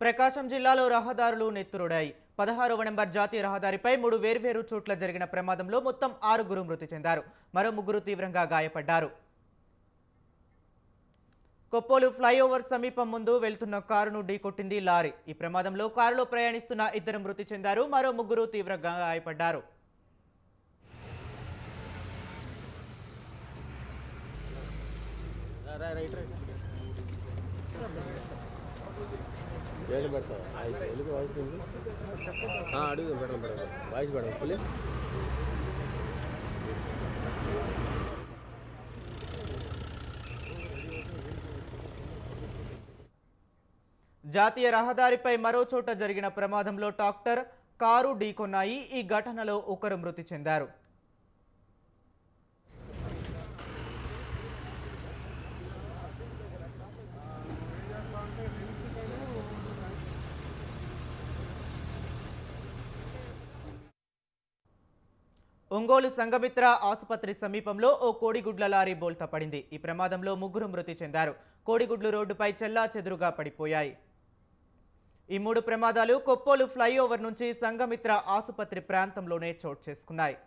ప్రకాశం జిల్లాలో రహదారులు నెత్తురుడాయి. 16వ నెంబర్ జాతీయ రహదారిపై 3 వేర్వేరు చోట్ల జరిగిన ప్రమాదంలో మొత్తం 6 మృతి చెందారు. మరో 3 తీవ్రంగా గాయపడ్డారు. కొప్పోలు ఫ్లైఓవర్ సమీపం ముందు వెళ్తున్న కారును ఢీకొట్టింది లారీ. ఈ ప్రమాదంలో కారులో ప్రయాణిస్తున్న 2 మృతి చెందారు. మరో 3 తీవ్రంగా గాయపడ్డారు. జాతీయ రహదారిపై మరో చోట జరిగిన ప్రమాదంలో ట్రాక్టర్, కారు ఢీకొన్నాయి. ఈ ఘటనలో 1 మృతి చెందారు. ఒంగోలు సంఘమిత్ర ఆసుపత్రి సమీపంలో ఓ కోడిగుడ్ల లారీ బోల్తా పడింది. ఈ ప్రమాదంలో 3 మృతి చెందారు. కోడిగుడ్లు రోడ్డుపై చెల్లాచెదురుగా పడిపోయాయి. ఈ 3 ప్రమాదాలు కొప్పోలు ఫ్లైఓవర్ నుంచి సంఘమిత్ర ఆసుపత్రి ప్రాంతంలోనే చోటు చేసుకున్నాయి.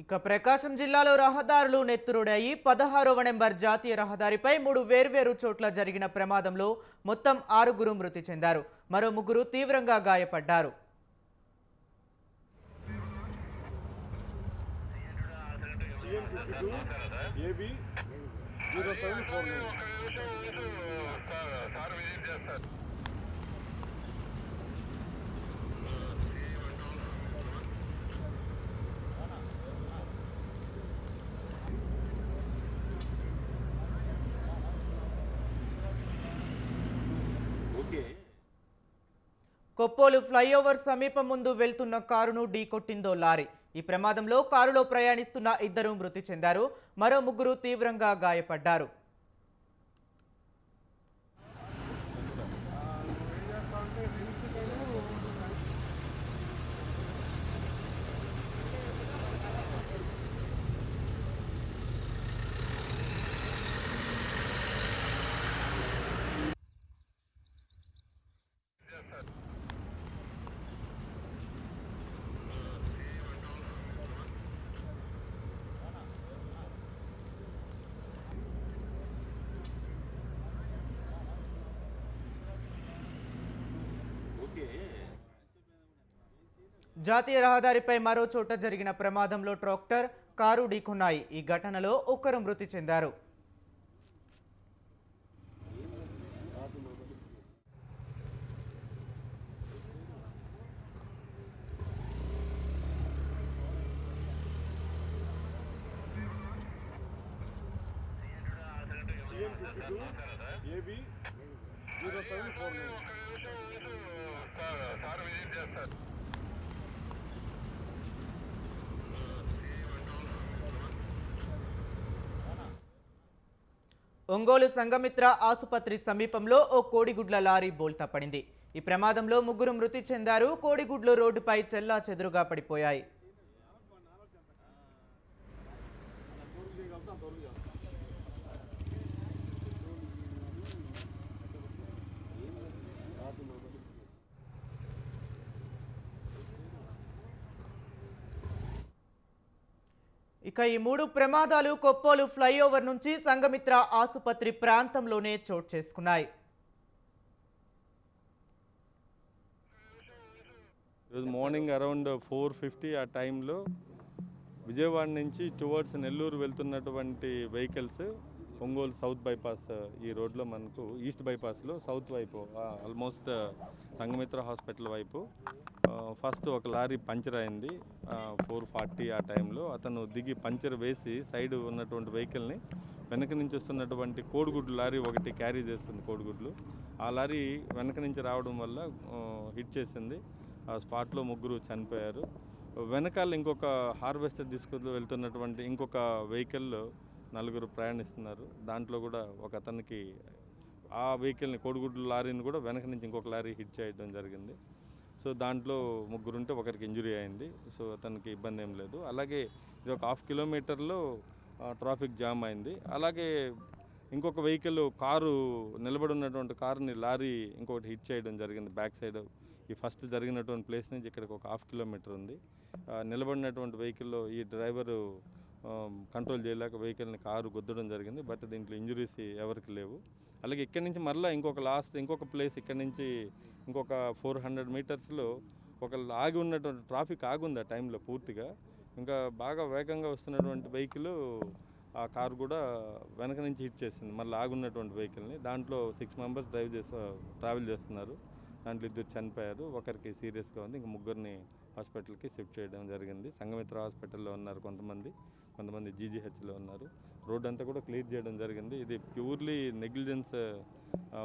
ఇక ప్రకాశం జిల్లాలో రహదారులు నెత్తురుడాయి. 16వ నెంబర్ జాతీయ రహదారిపై 3 వేర్వేరు చోట్ల జరిగిన ప్రమాదంలో మొత్తం 6 మృతి చెందారు. మరో 3 తీవ్రంగా గాయపడ్డారు. కొప్పోలు ఫ్లైఓవర్ సమీపం ముందు వెళ్తున్న కారును ఢీకొట్టిందో లారీ. ఈ ప్రమాదంలో కారులో ప్రయాణిస్తున్న 2 మృతి చెందారు. మరో 3 తీవ్రంగా గాయపడ్డారు. జాతీయ రహదారిపై మరో చోట జరిగిన ప్రమాదంలో ట్రాక్టర్, కారు ఢీకొన్నాయి. ఈ ఘటనలో 1 మృతి చెందారు. ఒంగోలు సంఘమిత్ర ఆసుపత్రి సమీపంలో ఓ కోడిగుడ్ల లారీ బోల్తా పడింది. ఈ ప్రమాదంలో 3 మృతి చెందారు. కోడిగుడ్లు రోడ్డుపై చెల్లాచెదురుగా పడిపోయాయి. ఇక ఈ 3 ప్రమాదాలు కొప్పోలు ఫ్లైఓవర్ నుంచి సంఘమిత్ర ఆసుపత్రి ప్రాంతంలోనే చోటు చేసుకున్నాయి. ఈరోజు మార్నింగ్ అరౌండ్ 4:50 ఆ టైంలో విజయవాడ నుంచి టువర్డ్స్ నెల్లూరు వెళ్తున్నటువంటి వెహికల్స్ ఒంగోలు సౌత్ బైపాస్ ఈ రోడ్లో మనకు ఈస్ట్ బైపాస్లో సౌత్ వైపు ఆల్మోస్ట్ సంఘమిత్ర హాస్పిటల్ వైపు ఫస్ట్ ఒక లారీ పంచర్ అయింది. 4:40 ఆ టైంలో అతను దిగి పంచర్ వేసి సైడ్ ఉన్నటువంటి వెహికల్ని వెనక నుంచి వస్తున్నటువంటి కోడిగుడ్లు లారీ ఒకటి క్యారీ చేస్తుంది కోడిగుడ్లు. ఆ లారీ వెనక నుంచి రావడం వల్ల హిట్ చేసింది. ఆ స్పాట్లో ముగ్గురు చనిపోయారు. వెనకాల ఇంకొక హార్వెస్టర్ తీసుకుని వెళ్తున్నటువంటి ఇంకొక వెహికల్లో నలుగురు ప్రయాణిస్తున్నారు. దాంట్లో కూడా ఒక అతనికి ఆ వెహికల్ని కోడిగుడ్ల లారీని కూడా వెనక నుంచి ఇంకొక లారీ హిట్ చేయడం జరిగింది. సో దాంట్లో ముగ్గురుంటే ఒకరికి ఇంజురీ అయింది. సో అతనికి ఇబ్బంది ఏం లేదు. అలాగే ఇది ఒక 1/2 కిలోమీటర్లో ట్రాఫిక్ జామ్ అయింది. అలాగే ఇంకొక వెహికల్ కారు నిలబడి ఉన్నటువంటి కారుని లారీ ఇంకొకటి హిట్ చేయడం జరిగింది బ్యాక్ సైడ్. ఈ ఫస్ట్ జరిగినటువంటి ప్లేస్ నుంచి ఇక్కడికి ఒక 1/2 కిలోమీటర్ ఉంది. నిలబడినటువంటి వెహికల్లో ఈ డ్రైవరు కంట్రోల్ చేయలేక వెహికల్ని కారు గుద్దడం జరిగింది. బట్ దీంట్లో ఇంజురీస్ ఎవరికి లేవు. అలాగే ఇక్కడి నుంచి మళ్ళీ ఇంకొక ప్లేస్ ఇక్కడి నుంచి ఇంకొక 400 మీటర్స్లో ఒక ఆగి ఉన్నటువంటి ట్రాఫిక్ ఆగుంది ఆ టైంలో పూర్తిగా. ఇంకా బాగా వేగంగా వస్తున్నటువంటి వెహికల్ ఆ కారు కూడా వెనక నుంచి హిట్ చేసింది మళ్ళీ ఆగున్నటువంటి వెహికల్ని. దాంట్లో 6 మెంబర్స్ ట్రావెల్ చేస్తున్నారు. దాంట్లో 2 చనిపోయారు, ఒకరికి సీరియస్గా ఉంది. ఇంకా ముగ్గురిని హాస్పిటల్కి షిఫ్ట్ చేయడం జరిగింది. సంఘమిత్ర హాస్పిటల్లో ఉన్నారు కొంతమంది జీజీహెచ్లో ఉన్నారు. రోడ్ అంతా కూడా క్లియర్ చేయడం జరిగింది. ఇది ప్యూర్లీ నెగ్లిజెన్స్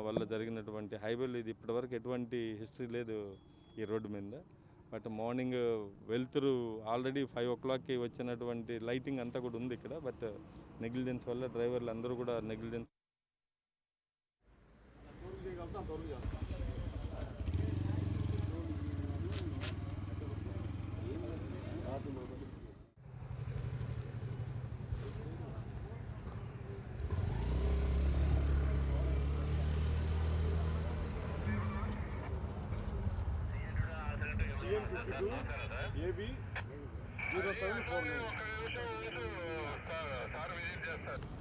వల్ల జరిగినటువంటి హైవేలో. ఇది ఇప్పటివరకు ఎటువంటి హిస్టరీ లేదు ఈ రోడ్డు మీద. బట్ మార్నింగ్ వెళ్తురు ఆల్రెడీ 5 o'clockకి వచ్చినటువంటి లైటింగ్ అంతా కూడా ఉంది ఇక్కడ. బట్ నెగ్లిజెన్స్ వల్ల డ్రైవర్లు అందరూ కూడా నెగ్లిజెన్స్. AB 0749